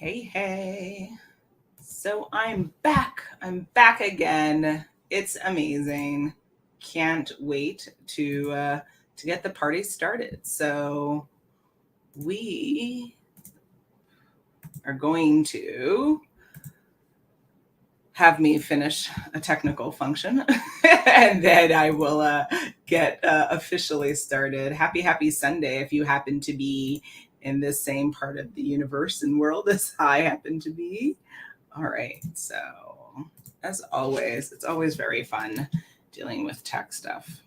Hey, hey. So I'm back. I'm back again. It's amazing. Can't wait to get the party started. So we are going to have me finish a technical function and then I will get officially started. Happy Sunday if you happen to be in the same part of the universe and world as I happen to be. All right. So, as always, it's always very fun dealing with tech stuff,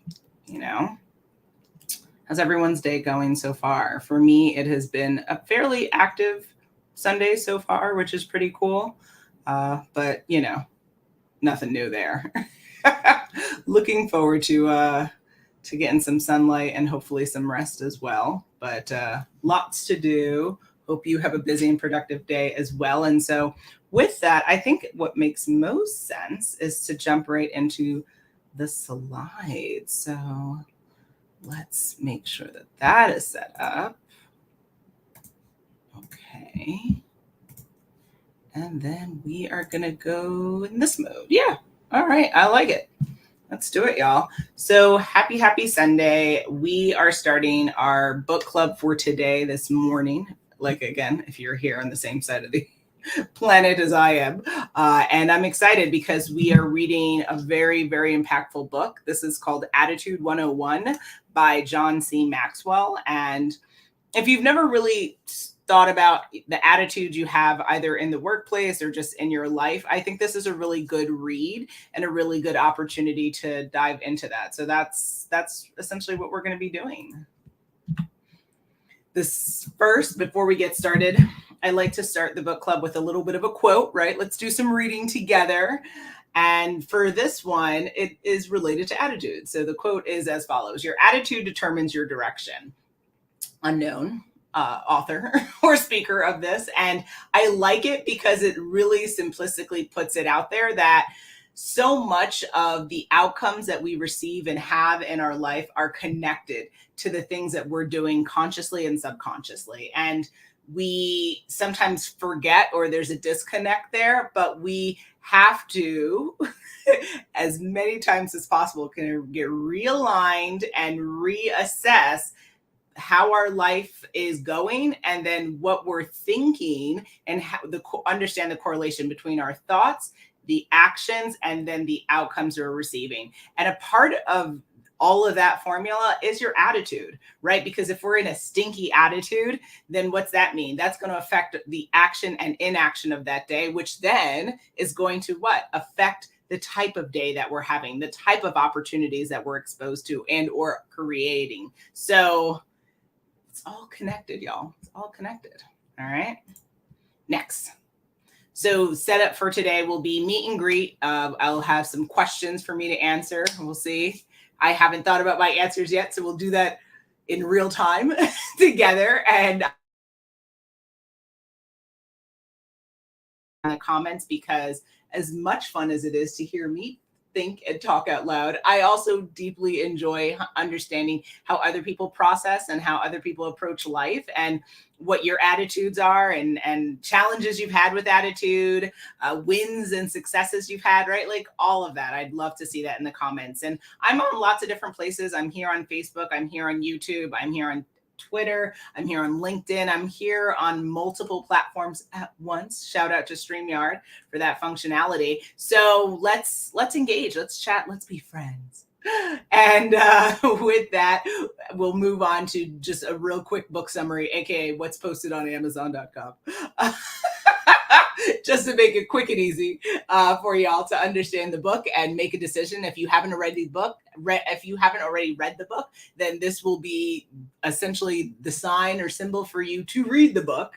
you know? How's everyone's day going so far? For me, it has been a fairly active Sunday so far, which is pretty cool. But, nothing new there. Looking forward to getting some sunlight and hopefully some rest as well. But lots to do. Hope you have a busy and productive day as well. And so, with that, I think what makes most sense is to jump right into the slides. So, let's make sure that that is set up. Okay. And then we are going to go in this mode. Yeah. All right. I like it. Let's do it, y'all. So happy Sunday. We are starting our book club for today, this morning. Like, again, if you're here on the same side of the planet as I am. And I'm excited because we are reading a very, very impactful book. This is called Attitude 101 by John C. Maxwell. And if you've never really thought about the attitude you have either in the workplace or just in your life, I think this is a really good read and a really good opportunity to dive into that. So that's essentially what we're going to be doing. This first, before we get started, I like to start the book club with a little bit of a quote, right? Let's do some reading together. And for this one, it is related to attitude. So the quote is as follows: "Your attitude determines your direction." Unknown author or speaker of this. And I like it because it really simplistically puts it out there that so much of the outcomes that we receive and have in our life are connected to the things that we're doing consciously and subconsciously. And we sometimes forget, or there's a disconnect there, but we have to, as many times as possible, can get realigned and reassess how our life is going, and then what we're thinking, and how understand the correlation between our thoughts, the actions, and then the outcomes we're receiving. And a part of all of that formula is your attitude, right? Because if we're in a stinky attitude, then what's that mean? That's going to affect the action and inaction of that day, which then is going to affect the type of day that we're having, the type of opportunities that we're exposed to and or creating. So it's all connected, y'all. It's all connected. All right. Next. So setup for today will be meet and greet. I'll have some questions for me to answer. We'll see. I haven't thought about my answers yet, so we'll do that in real time together. And in the comments, because as much fun as it is to hear me think and talk out loud, I also deeply enjoy understanding how other people process and how other people approach life, and what your attitudes are, and challenges you've had with attitude, wins and successes you've had, right? Like all of that. I'd love to see that in the comments. And I'm on lots of different places. I'm here on Facebook. I'm here on YouTube. I'm here on Twitter. I'm here on LinkedIn. I'm here on multiple platforms at once. Shout out to StreamYard for that functionality. So let's engage, let's chat, let's be friends. And with that, we'll move on to just a real quick book summary, aka what's posted on Amazon.com. Just to make it quick and easy for y'all to understand the book and make a decision. If you haven't already read the book, then this will be essentially the sign or symbol for you to read the book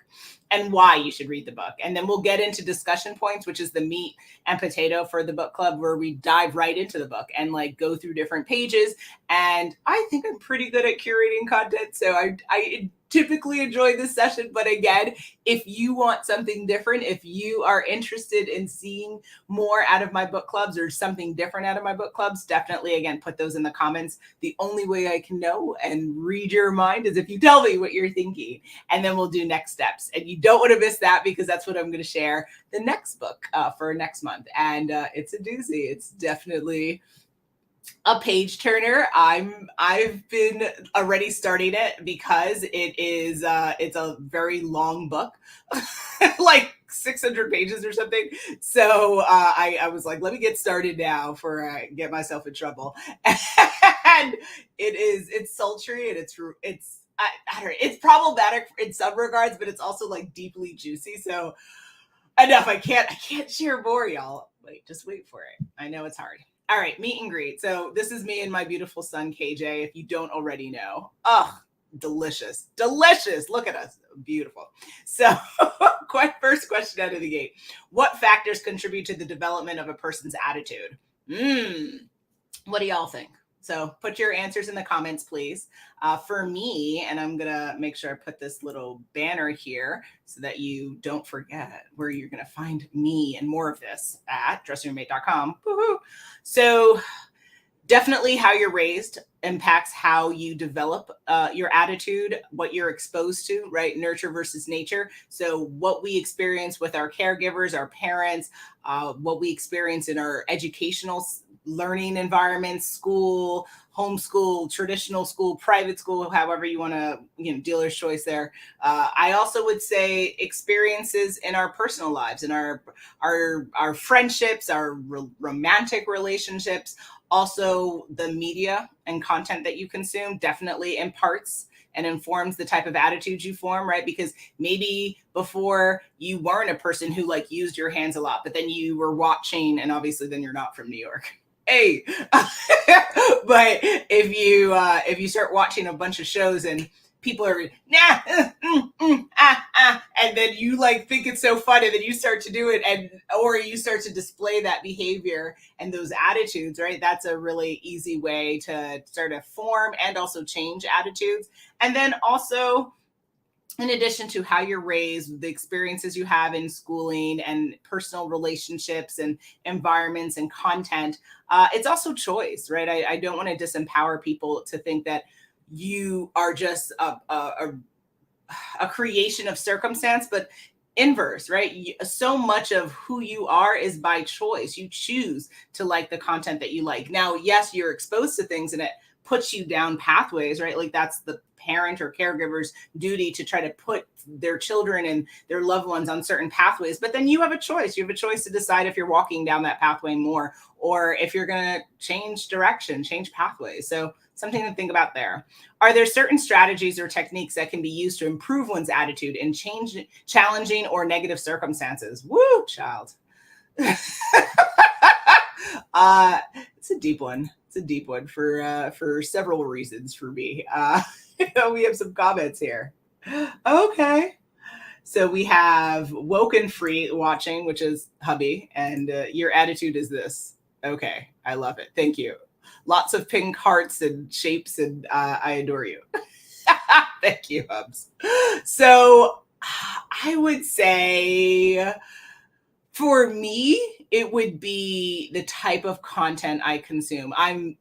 and why you should read the book. And then we'll get into discussion points, which is the meat and potato for the book club, where we dive right into the book and go through different pages. And I think I'm pretty good at curating content, so I typically enjoy this session. But again, if you want something different, if you are interested in seeing more out of my book clubs or something different out of my book clubs, definitely, again, put those in the comments. The only way I can know and read your mind is if you tell me what you're thinking, and then we'll do next steps. And you don't want to miss that, because that's what I'm going to share the next book for next month. And it's a doozy. It's definitely a page turner. I've been already starting it because it's a very long book, like 600 pages or something. So I was like, let me get started now before I get myself in trouble. And it's sultry, and I don't know, it's problematic in some regards, but it's also like deeply juicy. So enough. I can't share more, y'all. Just wait for it. I know it's hard. All right, meet and greet. So this is me and my beautiful son, KJ, if you don't already know. Oh, delicious. Delicious. Look at us. Beautiful. So first question out of the gate. What factors contribute to the development of a person's attitude? What do y'all think? So put your answers in the comments, please. For me, and I'm going to make sure I put this little banner here so that you don't forget where you're going to find me and more of this at dressingroommate.com. Woo-hoo. So definitely how you're raised impacts how you develop your attitude, what you're exposed to, right? Nurture versus nature. So what we experience with our caregivers, our parents, what we experience in our educational learning environments, school, homeschool, traditional school, private school, however you want to, dealer's choice there. I also would say experiences in our personal lives, in our friendships, our romantic relationships, also the media and content that you consume definitely imparts and informs the type of attitude you form, right? Because maybe before you weren't a person who used your hands a lot, but then you were watching, and obviously then you're not from New York. Hey, but if you start watching a bunch of shows and people are and then you think it's so fun, and then you start to do it, or you start to display that behavior and those attitudes, right? That's a really easy way to start to form and also change attitudes. And then also, in addition to how you're raised, the experiences you have in schooling and personal relationships and environments and content, it's also choice, right? I don't want to disempower people to think that you are just a creation of circumstance, but inverse, right? So much of who you are is by choice. You choose to like the content that you like. Now, yes, you're exposed to things and it puts you down pathways, right? That's the parent or caregiver's duty to try to put their children and their loved ones on certain pathways. But then you have a choice. You have a choice to decide if you're walking down that pathway more, or if you're going to change direction, change pathways. So something to think about there. Are there certain strategies or techniques that can be used to improve one's attitude in challenging or negative circumstances? Woo, child. It's a deep one. It's a deep one for several reasons for me. We have some comments here. Okay. So we have Woken Free watching, which is hubby, and your attitude is this. Okay. I love it. Thank you. Lots of pink hearts and shapes, and I adore you. Thank you, Hubs. So I would say for me, it would be the type of content I consume. I'm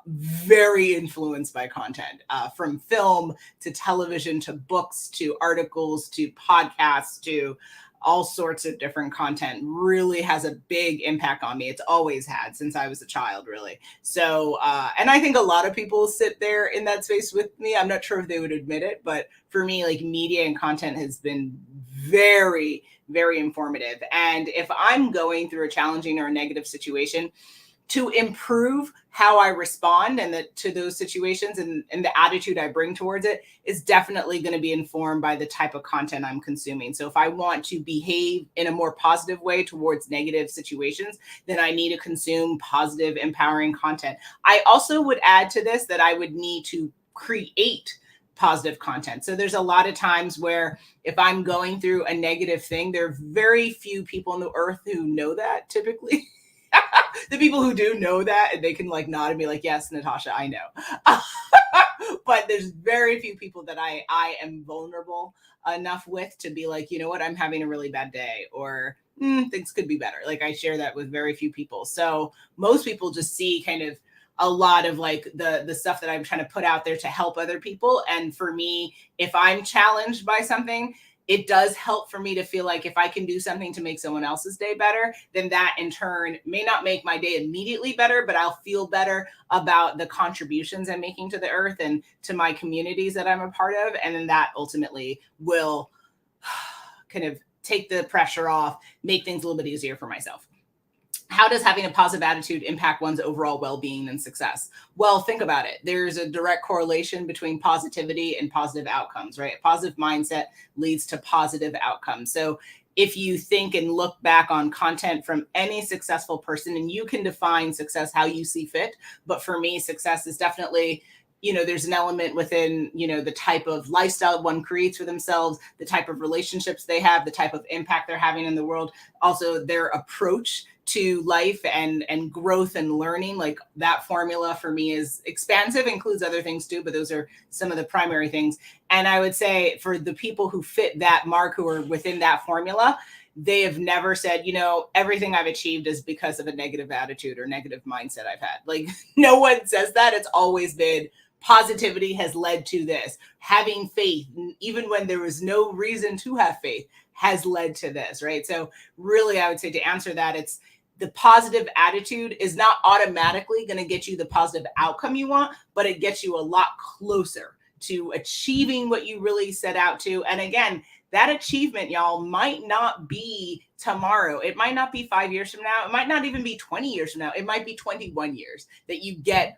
very influenced by content, from film to television to books to articles to podcasts to all sorts of different content. Really has a big impact on me. It's always had since I was a child, really. So, and I think a lot of people sit there in that space with me. I'm not sure if they would admit it, but for me, media and content has been very, very informative. And if I'm going through a challenging or a negative situation, to improve how I respond to those situations and the attitude I bring towards it is definitely going to be informed by the type of content I'm consuming. So if I want to behave in a more positive way towards negative situations, then I need to consume positive, empowering content. I also would add to this that I would need to create positive content. So there's a lot of times where if I'm going through a negative thing, there are very few people on the earth who know that typically. The people who do know that, and they can nod and be like, yes, Natasha, I know. But there's very few people that I am vulnerable enough with to be like, you know what, I'm having a really bad day, or things could be better. I share that with very few people. So most people just see kind of a lot of like the stuff that I'm trying to put out there to help other people. And for me, if I'm challenged by something, it does help for me to feel like if I can do something to make someone else's day better, then that in turn may not make my day immediately better, but I'll feel better about the contributions I'm making to the earth and to my communities that I'm a part of. And then that ultimately will kind of take the pressure off, make things a little bit easier for myself. How does having a positive attitude impact one's overall well-being and success? Well, think about it. There's a direct correlation between positivity and positive outcomes, right? A positive mindset leads to positive outcomes. So if you think and look back on content from any successful person, and you can define success how you see fit, but for me, success is definitely, there's an element within, the type of lifestyle one creates for themselves, the type of relationships they have, the type of impact they're having in the world, also their approach to life and growth and learning. Like that formula for me is expansive, includes other things too, but those are some of the primary things. And I would say for the people who fit that mark, who are within that formula, they have never said, everything I've achieved is because of a negative attitude or negative mindset I've had. Like no one says that. It's always been positivity has led to this. Having faith, even when there was no reason to have faith, has led to this, right? So really, I would say to answer that, it's the positive attitude is not automatically going to get you the positive outcome you want, but it gets you a lot closer to achieving what you really set out to. And again, that achievement, y'all, might not be tomorrow. It might not be 5 years from now. It might not even be 20 years from now. It might be 21 years that you get,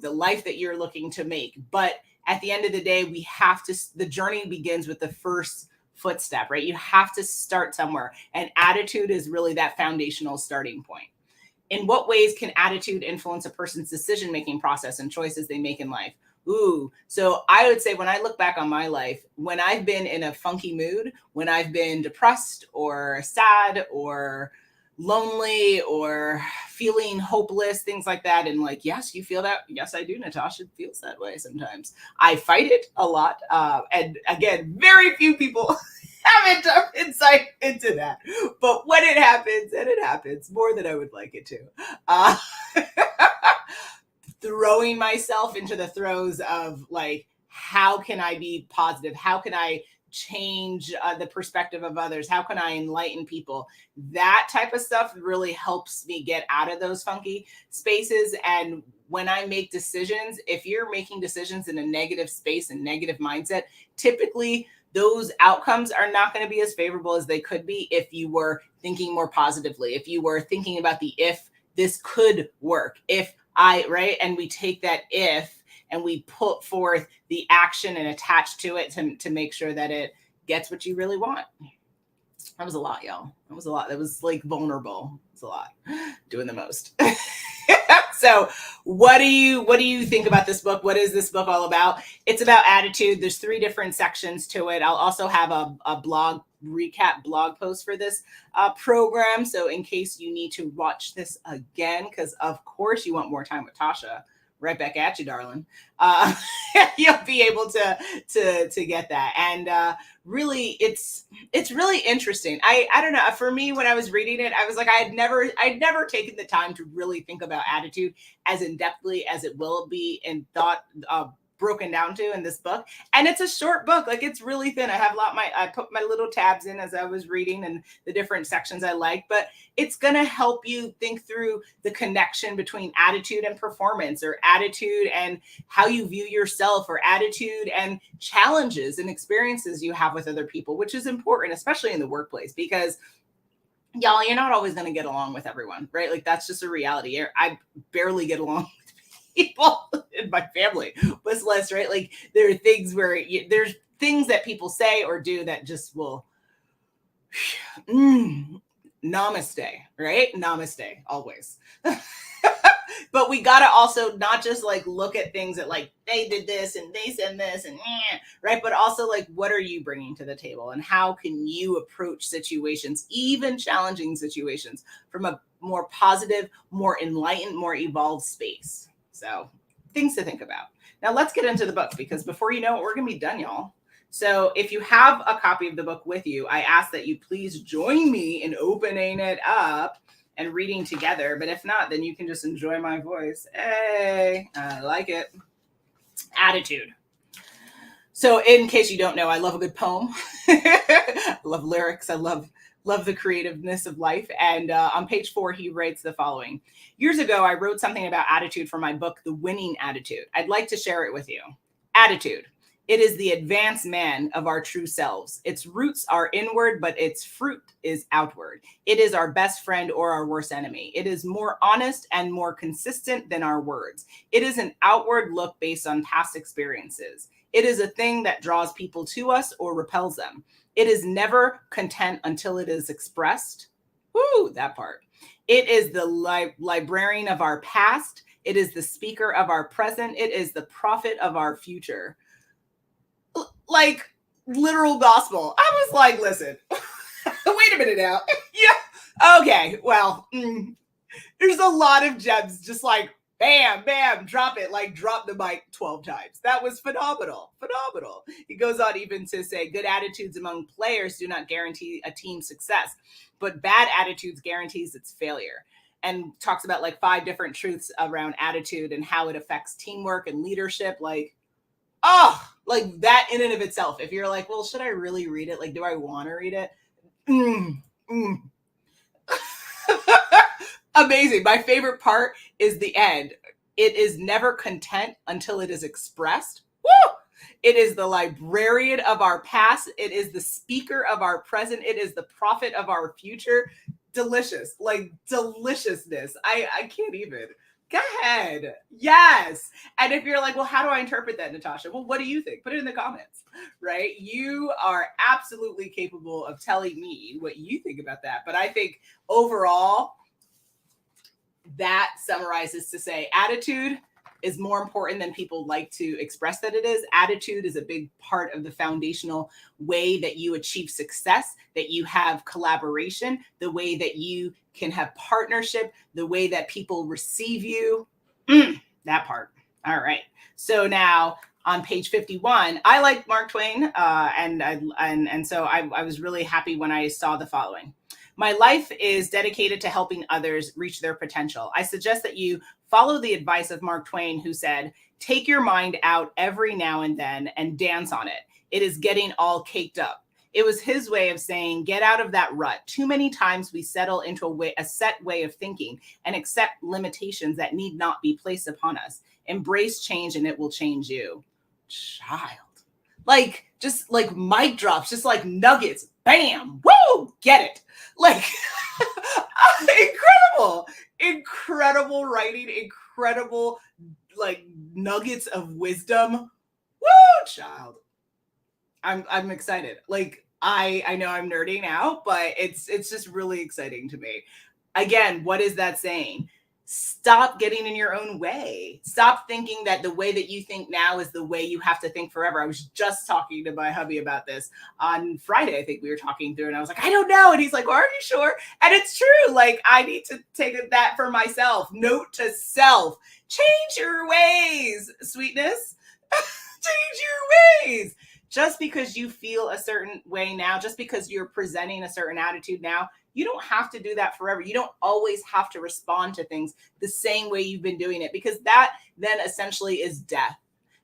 the life that you're looking to make. But at the end of the day, the journey begins with the first footstep, right? You have to start somewhere. And attitude is really that foundational starting point. In what ways can attitude influence a person's decision-making process and choices they make in life? So I would say when I look back on my life, when I've been in a funky mood, when I've been depressed or sad or lonely or feeling hopeless, things like that. And like, yes, you feel that. Yes, I do. Natasha feels that way sometimes. I fight it a lot. And again, very few people have enough insight into that. But when it happens, and it happens more than I would like it to, throwing myself into the throes of like, how can I be positive? How can I change the perspective of others? How can I enlighten people? That type of stuff really helps me get out of those funky spaces. And when I make decisions, if you're making decisions in a negative space and negative mindset, typically those outcomes are not going to be as favorable as they could be if you were thinking more positively, if you were thinking about the if this could work, right? And we take that if and we put forth the action and attach to it to make sure that it gets what you really want. That was a lot, y'all. That was a lot. That was like vulnerable. It's a lot. Doing the most. So what do you think about this book? What is this book all about? It's about attitude. There's 3 different sections to it. I'll also have a blog post for this program. So in case you need to watch this again, because of course you want more time with Tasha, right back at you, darling. You'll be able to get that. And really, it's really interesting. I don't know. For me, when I was reading it, I was like, I'd never taken the time to really think about attitude as in-depthly as it will be in thought broken down to in this book. And it's a short book. Like it's really thin. I put my little tabs in as I was reading and the different sections I like, but it's going to help you think through the connection between attitude and performance, or attitude and how you view yourself, or attitude and challenges and experiences you have with other people, which is important, especially in the workplace, because y'all, you're not always going to get along with everyone, right? Like that's just a reality. I barely get along people in my family, was less, right? Like there are things where there's things that people say or do that just will namaste, right? Namaste always. But we got to also not just like look at things that like they did this and they said this and right, but also like what are you bringing to the table, and how can you approach situations, even challenging situations, from a more positive, more enlightened, more evolved space. So things to think about. Now let's get into the book, because before you know it, we're going to be done, y'all. So if you have a copy of the book with you, I ask that you please join me in opening it up and reading together. But if not, then you can just enjoy my voice. Hey, I like it. Attitude. So in case you don't know, I love a good poem. I love lyrics. I love the creativeness of life. And on page 4, he writes the following. Years ago, I wrote something about attitude for my book, The Winning Attitude. I'd like to share it with you. Attitude. It is the advanced man of our true selves. Its roots are inward, but its fruit is outward. It is our best friend or our worst enemy. It is more honest and more consistent than our words. It is an outward look based on past experiences. It is a thing that draws people to us or repels them. It is never content until it is expressed. Woo, that part. It is the librarian of our past. It is the speaker of our present. It is the prophet of our future. Like literal gospel. I was like, listen, wait a minute now. Yeah. Okay. Well, there's a lot of gems just like bam, bam, drop it, like drop the mic 12 times. That was phenomenal. Phenomenal. He goes on even to say good attitudes among players do not guarantee a team's success, but bad attitudes guarantees its failure. And talks about like 5 different truths around attitude and how it affects teamwork and leadership. Like, oh, like that in and of itself. If you're like, well, should I really read it? Like, do I want to read it? Amazing. My favorite part is the end. It is never content until it is expressed. Woo! It is the librarian of our past. It is the speaker of our present. It is the prophet of our future. Delicious. Like deliciousness. I can't even. Go ahead. Yes. And if you're like, well, how do I interpret that, Natasha? Well, what do you think? Put it in the comments, right? You are absolutely capable of telling me what you think about that. But I think overall, that summarizes to say attitude is more important than people like to express that it is. Attitude is a big part of the foundational way that you achieve success, that you have collaboration, the way that you can have partnership, the way that people receive you. That part. All right. So now on page 51, I like Mark Twain, and so I was really happy when I saw the following. My life is dedicated to helping others reach their potential. I suggest that you follow the advice of Mark Twain, who said, take your mind out every now and then and dance on it. It is getting all caked up. It was his way of saying, get out of that rut. Too many times we settle into a set way of thinking and accept limitations that need not be placed upon us. Embrace change and it will change you. Child. Like, just like mic drops, just like nuggets. Bam. Woo. Get it. Like, incredible writing, incredible like nuggets of wisdom. Woo, child. I'm excited. Like, I know I'm nerding out, but it's just really exciting to me. Again, what is that saying? Stop getting in your own way. Stop thinking that the way that you think now is the way you have to think forever. I was just talking to my hubby about this on Friday. I think we were talking through and I was like, I don't know. And he's like, well, are you sure? And it's true. Like, I need to take that for myself. Note to self, change your ways, sweetness. Change your ways. Just because you feel a certain way now, just because you're presenting a certain attitude now, you don't have to do that forever. You don't always have to respond to things the same way you've been doing it, because that then essentially is death,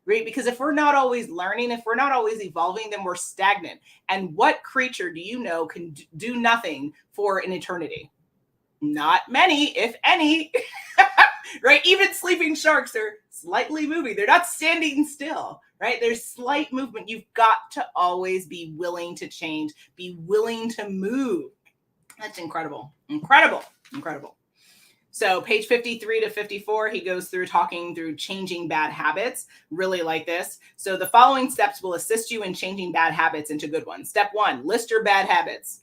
right? Because if we're not always learning, if we're not always evolving, then we're stagnant. And what creature do you know can do nothing for an eternity? Not many, if any, right? Even sleeping sharks are slightly moving. They're not standing still, right? There's slight movement. You've got to always be willing to change, be willing to move. That's incredible. Incredible. Incredible. So page 53 to 54, he goes through talking through changing bad habits. Really like this. So the following steps will assist you in changing bad habits into good ones. Step 1, list your bad habits.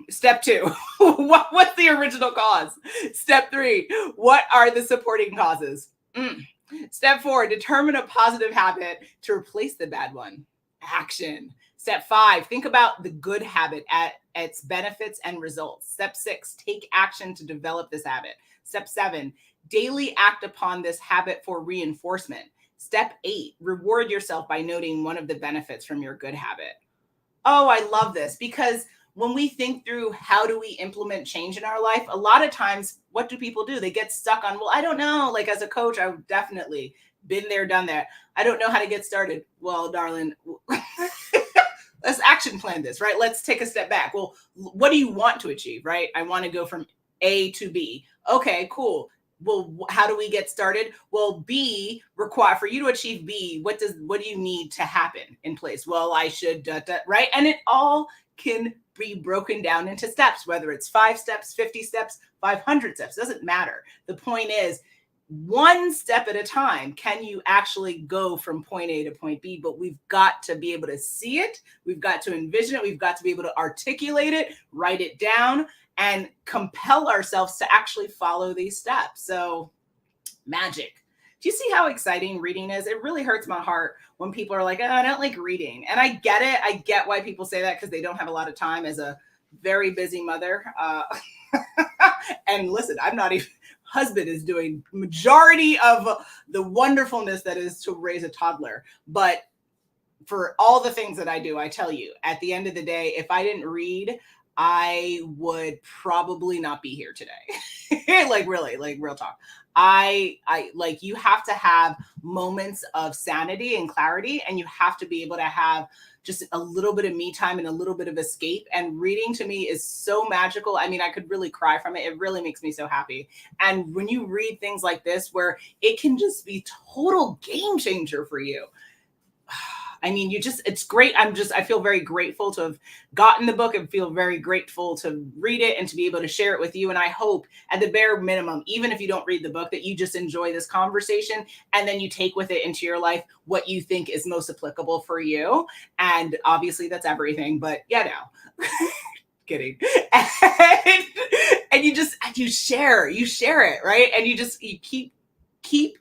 Step 2, what's the original cause? Step 3, what are the supporting causes? Step 4, determine a positive habit to replace the bad one. Action. Step 5, think about the good habit at its benefits and results. Step 6, take action to develop this habit. Step 7, daily act upon this habit for reinforcement. Step 8, reward yourself by noting one of the benefits from your good habit. Oh, I love this, because when we think through how do we implement change in our life, a lot of times, what do people do? They get stuck on, well, I don't know. Like as a coach, I've definitely been there, done that. I don't know how to get started. Well, darling, let's action plan this, right? Let's take a step back. Well, what do you want to achieve, right? I want to go from A to B. Okay, cool. Well, how do we get started? Well, B require for you to achieve B. What do you need to happen in place? Well, I should, right? And it all can be broken down into steps, whether it's 5 steps, 50 steps, 500 steps, doesn't matter. The point is, one step at a time, can you actually go from point A to point B? But we've got to be able to see it. We've got to envision it. We've got to be able to articulate it, write it down, and compel ourselves to actually follow these steps. So magic. Do you see how exciting reading is? It really hurts my heart when people are like, oh, I don't like reading. And I get it. I get why people say that, because they don't have a lot of time as a very busy mother. And listen, I'm not even, husband is doing majority of the wonderfulness that is to raise a toddler. But for all the things that I do, I tell you, at the end of the day, if I didn't read, I would probably not be here today. Like really, like real talk. I like, you have to have moments of sanity and clarity, and you have to be able to have just a little bit of me time and a little bit of escape. And reading to me is so magical. I mean, I could really cry from it. It really makes me so happy. And when you read things like this, where it can just be total game changer for you, I mean, it's great. I feel very grateful to have gotten the book and feel very grateful to read it and to be able to share it with you. And I hope at the bare minimum, even if you don't read the book, that you just enjoy this conversation and then you take with it into your life what you think is most applicable for you. And obviously that's everything, but kidding. And you share it, right? And you keep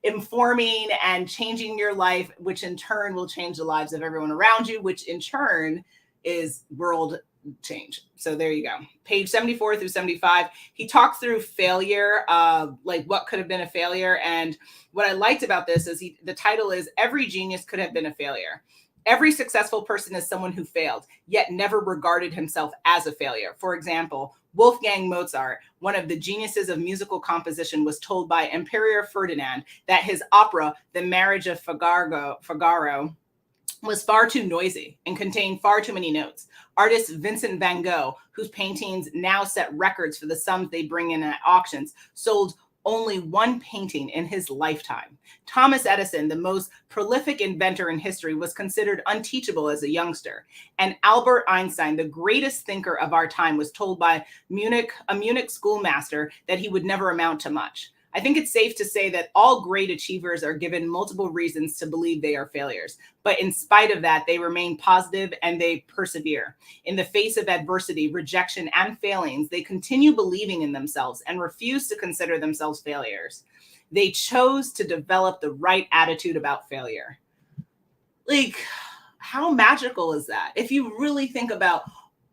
informing and changing your life, which in turn will change the lives of everyone around you, which in turn is world change. So there you go. Page 74 through 75. He talks through failure, like what could have been a failure. And what I liked about this is the title is Every Genius Could Have Been a Failure. Every successful person is someone who failed, yet never regarded himself as a failure. For example, Wolfgang Mozart, one of the geniuses of musical composition, was told by Emperor Ferdinand that his opera, The Marriage of Figaro, was far too noisy and contained far too many notes. Artist Vincent van Gogh, whose paintings now set records for the sums they bring in at auctions, sold only one painting in his lifetime. Thomas Edison, the most prolific inventor in history, was considered unteachable as a youngster. And Albert Einstein, the greatest thinker of our time, was told by a Munich schoolmaster that he would never amount to much. I think it's safe to say that all great achievers are given multiple reasons to believe they are failures. But in spite of that, they remain positive and they persevere. In the face of adversity, rejection, and failings, they continue believing in themselves and refuse to consider themselves failures. They chose to develop the right attitude about failure. Like, how magical is that? If you really think about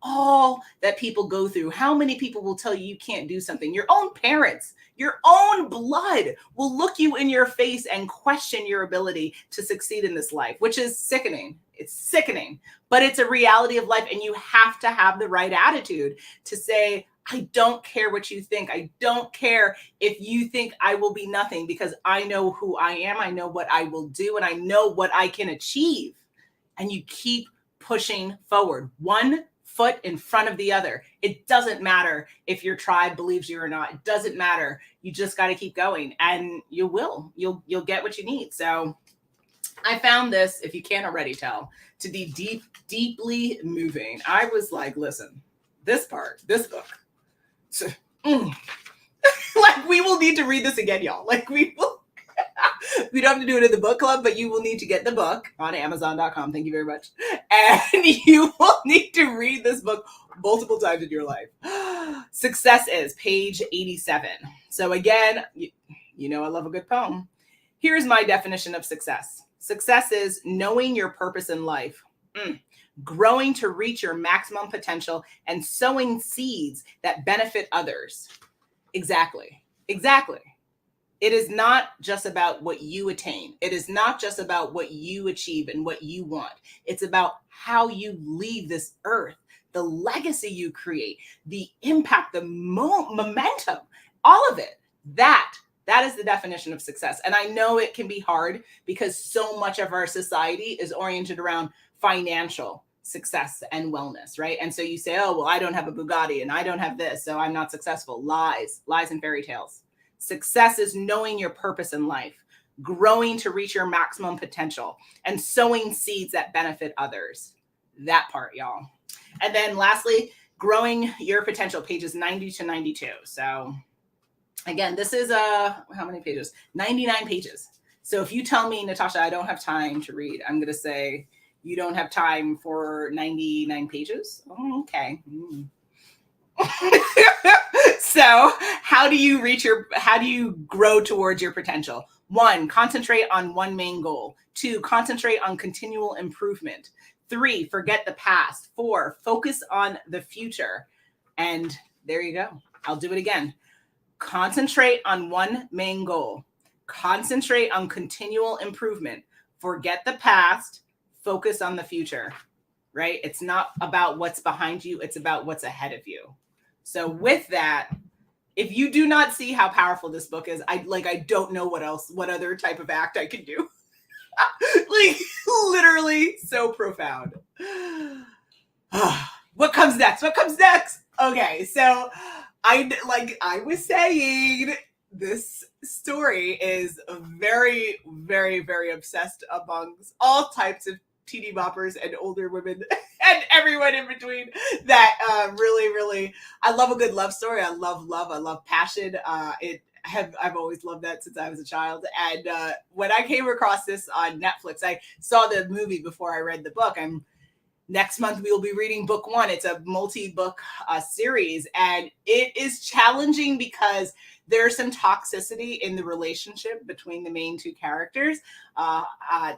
all that people go through, how many people will tell you can't do something? Your own parents, your own blood will look you in your face and question your ability to succeed in this life, which is sickening. It's sickening, but it's a reality of life. And you have to have the right attitude to say, I don't care what you think. I don't care if you think I will be nothing, because I know who I am. I know what I will do, and I know what I can achieve. And you keep pushing forward, one foot in front of the other. It doesn't matter if your tribe believes you or not. It doesn't matter. You just got to keep going, and you'll get what you need. So I found this, if you can't already tell, to be deeply moving. I was like, listen, this book, like, we will need to read this again, y'all. Like, we don't have to do it in the book club, but you will need to get the book on Amazon.com. Thank you very much. And you will need to read this book multiple times in your life. Success is page 87. So again, you know I love a good poem. Here's my definition of success. Success is knowing your purpose in life, growing to reach your maximum potential, and sowing seeds that benefit others. Exactly. It is not just about what you attain. It is not just about what you achieve and what you want. It's about how you leave this earth the legacy you create, the impact, the momentum, all of it. That is the definition of success. And I know it can be hard because so much of our society is oriented around financial success and wellness, right? And so you say, oh, well, I don't have a Bugatti and I don't have this, so I'm not successful. Lies and fairy tales. Success is knowing your purpose in life, growing to reach your maximum potential, and sowing seeds that benefit others. That part, y'all. And then lastly, growing your potential, pages 90 to 92. So again, this is how many pages? 99 pages. So if you tell me, Natasha, I don't have time to read, I'm going to say, you don't have time for 99 pages? Oh, okay. So how do you grow towards your potential? 1, concentrate on one main goal. 2, concentrate on continual improvement. 3, forget the past. 4, focus on the future. And there you go. I'll do it again. Concentrate on one main goal. Concentrate on continual improvement. Forget the past. Focus on the future, right? It's not about what's behind you. It's about what's ahead of you. So with that, if you do not see how powerful this book is, I don't know what other type of act I could do. Like literally so profound. What comes next? Okay, so I was saying, this story is very, very, very obsessed amongst all types of teeny boppers and older women and everyone in between that really, really, I love a good love story. I love love. I love passion. I've always loved that since I was a child. And when I came across this on Netflix, I saw the movie before I read the book. Next month, we will be reading book 1. It's a multi-book series, and it is challenging because there's some toxicity in the relationship between the main 2 characters,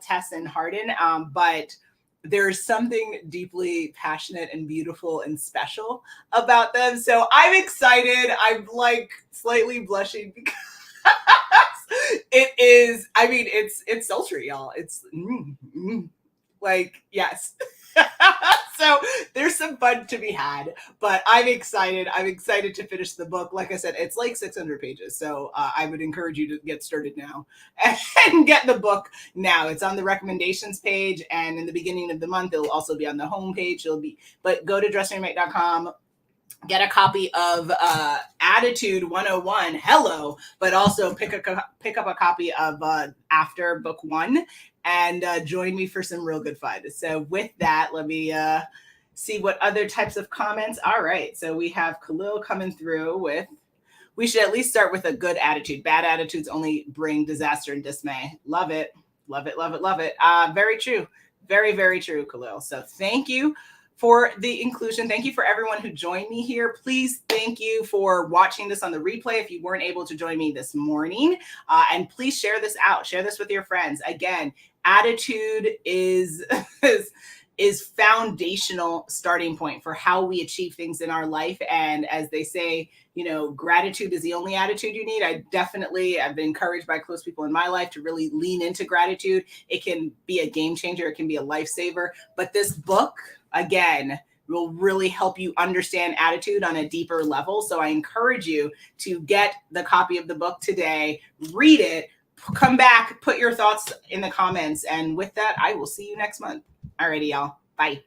Tess and Hardin, but there's something deeply passionate and beautiful and special about them. So I'm excited. I'm like slightly blushing because it is, I mean, it's sultry, y'all. It's like, yes. So there's some fun to be had, but I'm excited. I'm excited to finish the book. Like I said, it's like 600 pages. So I would encourage you to get started now and get the book now. It's on the recommendations page, and in the beginning of the month, it'll also be on the home page. But go to dressingright.com. Get a copy of Attitude 101, Hello, but also pick up a copy of After Book 1 and join me for some real good fun. So with that, let me see what other types of comments. All right, so we have Khalil coming through with, we should at least start with a good attitude. Bad attitudes only bring disaster and dismay. Love it. Love it, love it, love it. Very true. Very, very true, Khalil. So thank you for the inclusion. Thank you for everyone who joined me here. Please, thank you for watching this on the replay if you weren't able to join me this morning. And please share this out. Share this with your friends. Again, attitude is foundational starting point for how we achieve things in our life. And as they say, gratitude is the only attitude you need. I've been encouraged by close people in my life to really lean into gratitude. It can be a game changer. It can be a lifesaver. But this book, again, will really help you understand attitude on a deeper level. So I encourage you to get the copy of the book today, read it, come back, put your thoughts in the comments. And with that, I will see you next month. Alrighty, y'all. Bye.